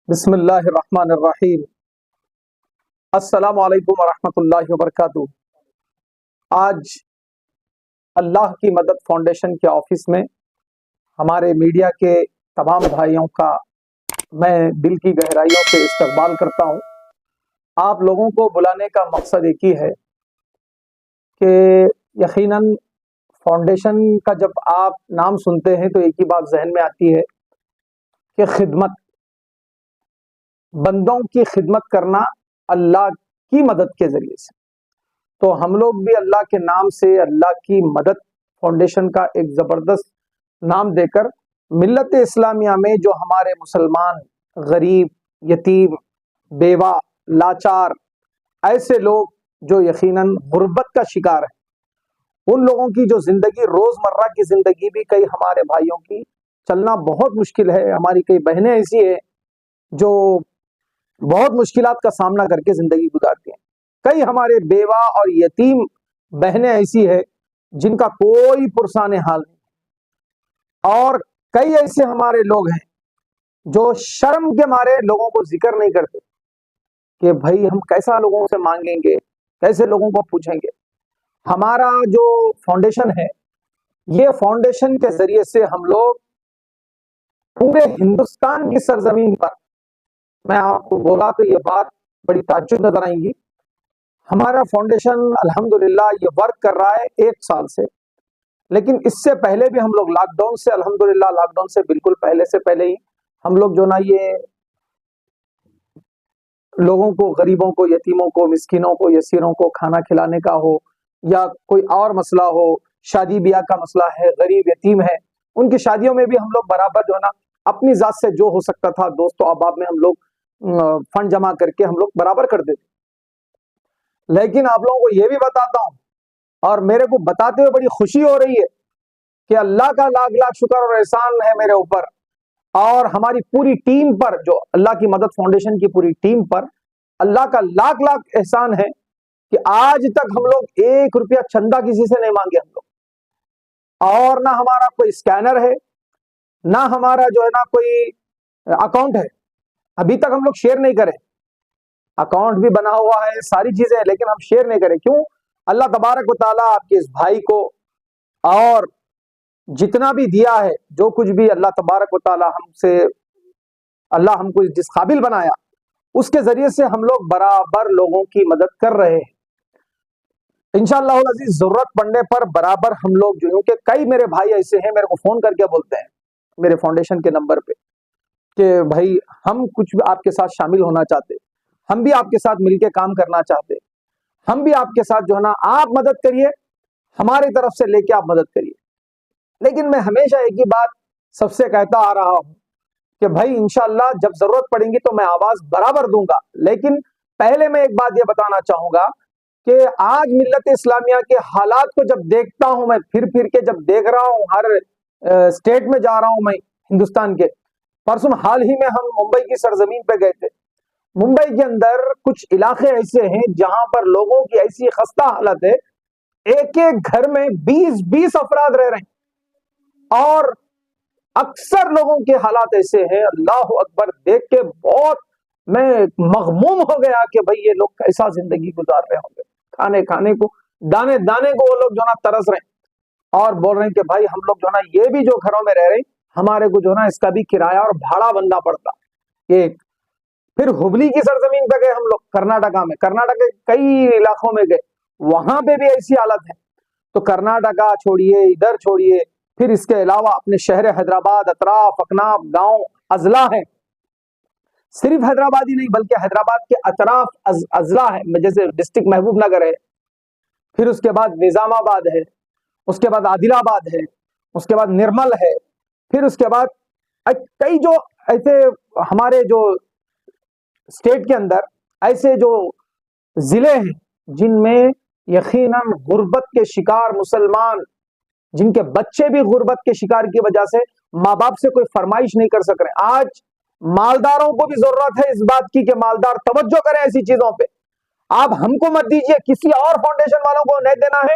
بسم اللہ الرحمن الرحیم۔ السلام علیکم ورحمۃ اللہ وبرکاتہ۔ آج اللہ کی مدد فاؤنڈیشن کے آفس میں ہمارے میڈیا کے تمام بھائیوں کا میں دل کی گہرائیوں سے استقبال کرتا ہوں۔ آپ لوگوں کو بلانے کا مقصد ایک ہی ہے کہ یقیناً فاؤنڈیشن کا جب آپ نام سنتے ہیں تو ایک ہی بات ذہن میں آتی ہے کہ خدمت، بندوں کی خدمت کرنا اللہ کی مدد کے ذریعے سے۔ تو ہم لوگ بھی اللہ کے نام سے اللہ کی مدد فاؤنڈیشن کا ایک زبردست نام دے کر ملت اسلامیہ میں جو ہمارے مسلمان غریب، یتیم، بیوہ، لاچار، ایسے لوگ جو یقیناً غربت کا شکار ہیں، ان لوگوں کی جو زندگی، روزمرہ کی زندگی بھی کئی ہمارے بھائیوں کی چلنا بہت مشکل ہے۔ ہماری کئی بہنیں ایسی ہیں جو بہت مشکلات کا سامنا کر کے زندگی گزارتی ہیں۔ کئی ہمارے بیوہ اور یتیم بہنیں ایسی ہیں جن کا کوئی پرسان حال نہیں، اور کئی ایسے ہمارے لوگ ہیں جو شرم کے مارے لوگوں کو ذکر نہیں کرتے کہ بھائی ہم کیسا لوگوں سے مانگیں گے، کیسے لوگوں کو پوچھیں گے۔ ہمارا جو فاؤنڈیشن ہے، یہ فاؤنڈیشن کے ذریعے سے ہم لوگ پورے ہندوستان کی سرزمین پر، میں آپ کو بولا تو یہ بات بڑی تعجب نظر آئیں گی، ہمارا فاؤنڈیشن الحمدللہ یہ ورک کر رہا ہے 1 سال سے، لیکن اس سے پہلے بھی ہم لوگ لاک ڈاؤن سے، الحمدللہ لاک ڈاؤن سے بالکل پہلے ہی ہم لوگ جو نا یہ لوگوں کو، غریبوں کو، یتیموں کو، مسکینوں کو، یسیروں کو کھانا کھلانے کا ہو یا کوئی اور مسئلہ ہو، شادی بیاہ کا مسئلہ ہے، غریب یتیم ہے، ان کی شادیوں میں بھی ہم لوگ برابر جو ہے نا اپنی ذات سے جو ہو سکتا تھا، دوست و احباب میں ہم لوگ فنڈ جمع کر کے ہم لوگ برابر کر دیتے۔ لیکن آپ لوگوں کو یہ بھی بتاتا ہوں، اور میرے کو بتاتے ہوئے بڑی خوشی ہو رہی ہے کہ اللہ کا لاکھ لاکھ شکر اور احسان ہے میرے اوپر اور ہماری پوری ٹیم پر، جو اللہ کی مدد فاؤنڈیشن کی پوری ٹیم پر اللہ کا لاکھ لاکھ احسان ہے کہ آج تک ہم لوگ 1 روپیہ چندہ کسی سے نہیں مانگے ہم لوگ، اور نہ ہمارا کوئی اسکینر ہے، نہ ہمارا جو ہے نا کوئی اکاؤنٹ ہے، ابھی تک ہم لوگ شیئر نہیں کرے۔ اکاؤنٹ بھی بنا ہوا ہے، ساری چیزیں، لیکن ہم شیئر نہیں کرے۔ کیوں؟ اللہ تبارک و تعالیٰ آپ کے اس بھائی کو اور جتنا بھی دیا ہے، جو کچھ بھی اللہ تبارک و تعالیٰ اللہ ہم کو جس قابل بنایا، اس کے ذریعے سے ہم لوگ برابر لوگوں کی مدد کر رہے ہیں۔ انشاءاللہ العزیز ضرورت پڑنے پر برابر ہم لوگ جو ہے کہ کئی میرے بھائی ایسے ہیں میرے کو فون کر کے بولتے ہیں میرے فاؤنڈیشن کے نمبر پہ کہ بھائی ہم کچھ بھی آپ کے ساتھ شامل ہونا چاہتے، ہم بھی آپ کے ساتھ مل کے کام کرنا چاہتے، ہم بھی آپ کے ساتھ جو ہے نا آپ مدد کریے، ہماری طرف سے لے کے آپ مدد کریے۔ لیکن میں ہمیشہ ایک ہی بات سب سے کہتا آ رہا ہوں کہ بھائی انشاءاللہ جب ضرورت پڑیں گی تو میں آواز برابر دوں گا، لیکن پہلے میں ایک بات یہ بتانا چاہوں گا کہ آج ملت اسلامیہ کے حالات کو جب دیکھتا ہوں، میں پھر کے جب دیکھ رہا ہوں، ہر اسٹیٹ میں جا رہا ہوں میں ہندوستان کے، پرسوں حال ہی میں ہم ممبئی کی سرزمین پہ گئے تھے۔ ممبئی کے اندر کچھ علاقے ایسے ہیں جہاں پر لوگوں کی ایسی خستہ حالت ہے، ایک ایک گھر میں 20 افراد رہ رہے ہیں، اور اکثر لوگوں کے حالات ایسے ہیں، اللہ اکبر، دیکھ کے بہت میں مغموم ہو گیا کہ بھئی یہ لوگ کیسا زندگی گزار رہے ہوں گے، کھانے کو، دانے دانے کو وہ لوگ جو نا ترس رہے ہیں، اور بول رہے ہیں کہ بھائی ہم لوگ جو نا یہ بھی جو گھروں میں رہ رہے ہیں، ہمارے کو جو نا اس کا بھی کرایہ اور بھاڑا بننا پڑتا۔ ایک پھر ہبلی کی سرزمین پہ گئے ہم لوگ، کرناٹکا میں، کرناٹک کے کئی علاقوں میں گئے، وہاں پہ بھی ایسی حالت ہے۔ تو کرناٹکا چھوڑیے، ادھر چھوڑیے، پھر اس کے علاوہ اپنے شہر حیدرآباد، اطراف، اکناف، گاؤں، اضلاع ہیں، صرف حیدرآباد ہی نہیں بلکہ حیدرآباد کے اطراف اضلاع ہیں، جیسے ڈسٹرکٹ محبوب نگر ہے، پھر اس کے بعد نظام آباد ہے، اس کے بعد عادل آباد ہے، اس کے بعد نرمل ہے، پھر اس کے بعد کئی جو ایسے ہمارے جو اسٹیٹ کے اندر ایسے جو ضلع ہیں جن میں یقیناً غربت کے شکار مسلمان، جن کے بچے بھی غربت کے شکار کی وجہ سے ماں باپ سے کوئی فرمائش نہیں کر سک رہے۔ آج مالداروں کو بھی ضرورت ہے اس بات کی کہ مالدار توجہ کریں ایسی چیزوں پہ۔ آپ ہم کو مت دیجئے، کسی اور فاؤنڈیشن والوں کو نہیں دینا ہے،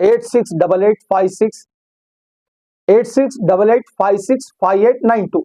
8688565892।